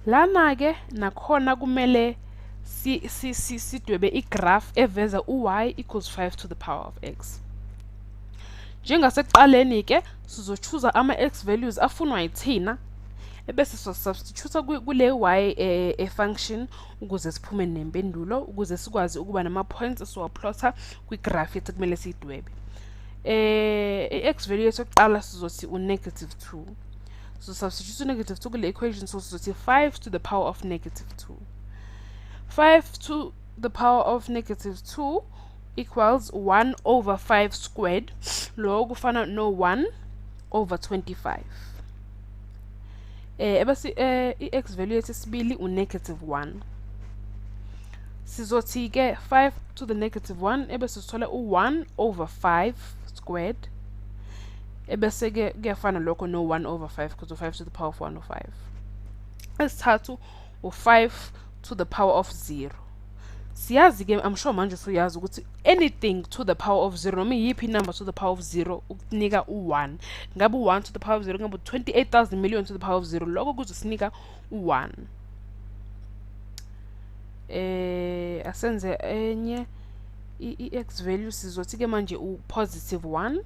lana ke nakhona kumele sidwebe igraph eveza y equals 5 to the power of x. Njengasekuqaleni ke sizochoose ama x values afunwa yithina ebese substitute kule y function ukuze siphume nempendulo ukuze sikwazi ukuba nama points esiwaplotta kwigraph yethu kumele siyidwebe. I-x value yethu yokuqala sizothi u-2. So substitute u-2 kule equation, so sizothi 5 to the power of -2. 5 to the power of -2 equals 1 over 5 squared. Lo kufana no 1 over 25. Ebese i-x value yethu sibili u-1. Sizothi ke 5 to the -1 ebese sithola u-1 over 5 squared. Ebese ke kuyafana lokho no 1 over 5 because 5 to the power of 105. Esithathu u-5 to the power of 0. Siyazi ke, I'm sure manje siyazi ukuthi anything to the power of 0 noma yiphi number to the power of 0 ukunika u1. Ngabe u1 to the power of 0 ngabe 28,000 million to the power of 0 lokho kuzosinika u1. Asenze enye i-x value sizothi ke manje u+1.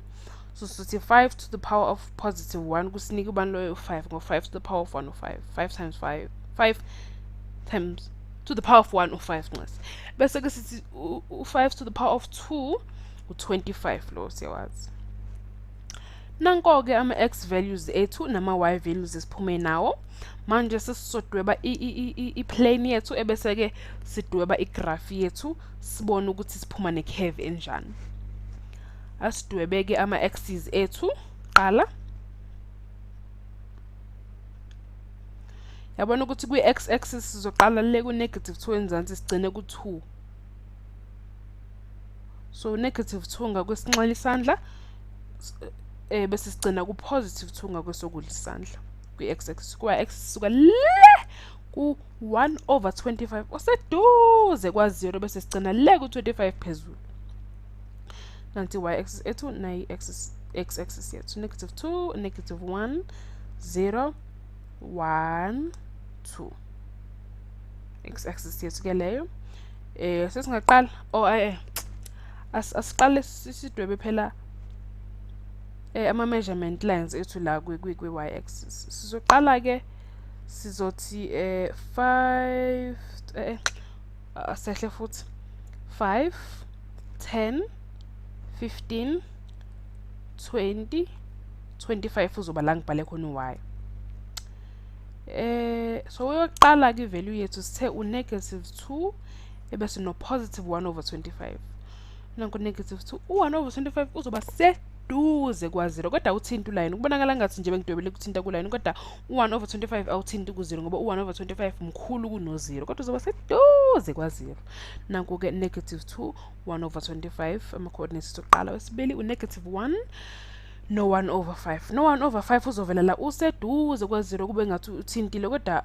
So sizothi 5 to the power of +1 kusinika ubani loyo 5 ngo 5 to the power of 105. 5 times 5 times to the power of 105 nqas. Bese ke sithi u5 to the power of 2 u25 lo siyawazi. Nanko ke ama x values ethu nama y values esiphume nawo. Manje sesizodweba i-plane yethu ebese ke sidweba igraph yethu sibone ukuthi siphuma necurve enjani. Asidwebe ke ama axes ethu qala. Yabona ukuthi kwi-x axis sizoqala le ku-2 enzansi sigcine ku2. So -2 ngakwesinxele isandla bese sigcina ku+2 ngakwesokudla isandla kwi-x axis. Kwa-x sisuka le ku1 over 25 oseduze kwa0 bese sigcina le ku25 phezulu. Nanti y axis ethu nayi x axis yethu -2 -1 0 1 2. X axis yethu ke leyo. Sesingaqala asiqale sidwebe phela ama measurement lines ethu la kwi-y axis. Sizoqala ke sizothi 5 asehle futhi 5 10 15 20 25 uzoba la ngibhale khona y. So uyoqala ke value yethu sithe u-2 ebese no+1 over 25. Nanku -2 u1 over 25 uzoba seduze kwa0 kodwa awuthinti uline. Kubonakala ngathi nje bengidwebele ukuthinta kuline kodwa u1 over 25 awuthinti ku0 ngoba u1 over 25 mkhulu kuno0 kodwa uzoba seduze kwa0. Nanku ke -2 1 over 25 ama coordinates oqala wesibili u-1 no 1 over 5. No 1 over 5 uzovela la useduze kwa0 kube ngathi uthintile kodwa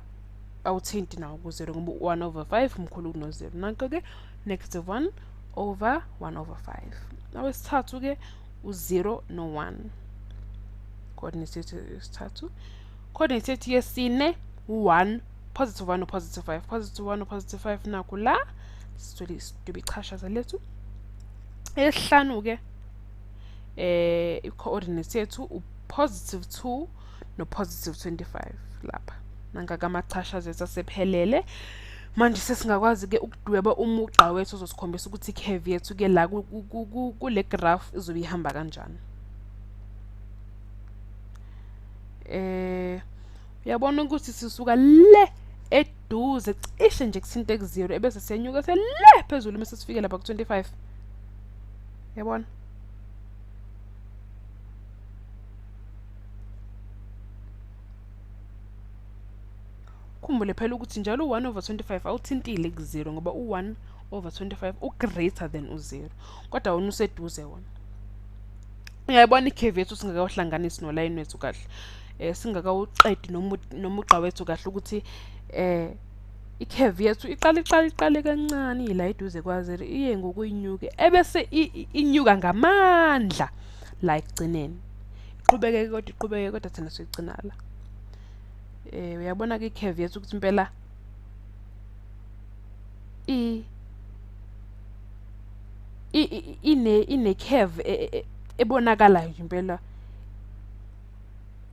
awuthinti nawo ku0 ngoba u1 over 5 mkhulu kuno0. Nanku ke -1 over 1 over 5. Nawesithathu ke u0 no 1. Coordinate yethu yesithathu. Coordinate yethu yesine u1 +1 no +5. +1 no +5 naku la sidwebe ichashaza lethu. Esihlanu ke i-coordinate yethu u+2 no +25 lapha. Nanga kamachashaza ethu asephelele. Manje sesingakwazi ke ukudweba umugqa wethu ozosikhombisa ukuthi curve yethu ke la kule graph izobe ihamba kanjani. Uyabona ukuthi sisuka le eduze cishe nje kusinte ku0 ebese siyenyuka sele phezulu bese sifike lapha ku25. Yabona? Khumbule phela ukuthi njalo u1 over 25 awuthintile ku0 ngoba u1 over 25 u-greater than u0 kodwa wona useduze wona. Uyayibona i-curve yethu singakawuhlanganisi noline wethu kahle. Singakawuqedi nomugqa wethu kahle ukuthi i-curve yethu iqale kancane la eduze kwa0 iye ngokuyinyuke ebese inyuka ngamandla la ekugcineni. Iqhubeke kodwa thina siyigcina la. Uyabona-ke i-curve yethu ukuthi impela ine-curve ebonakalayo nje impela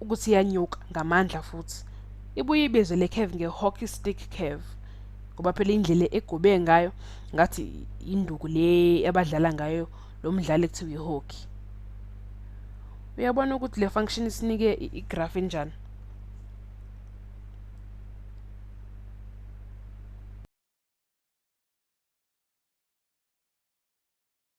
ukuthi iyanyuka ngamandla futhi. Ibuye ibizwe le curve nge-hockey stick curve ngoba phela indlela egobe ngayo ngathi induku le abadlala ngayo lo mdlalo ekuthiwa i-hockey. Uyabona ukuthi le function isinike igraph enjani?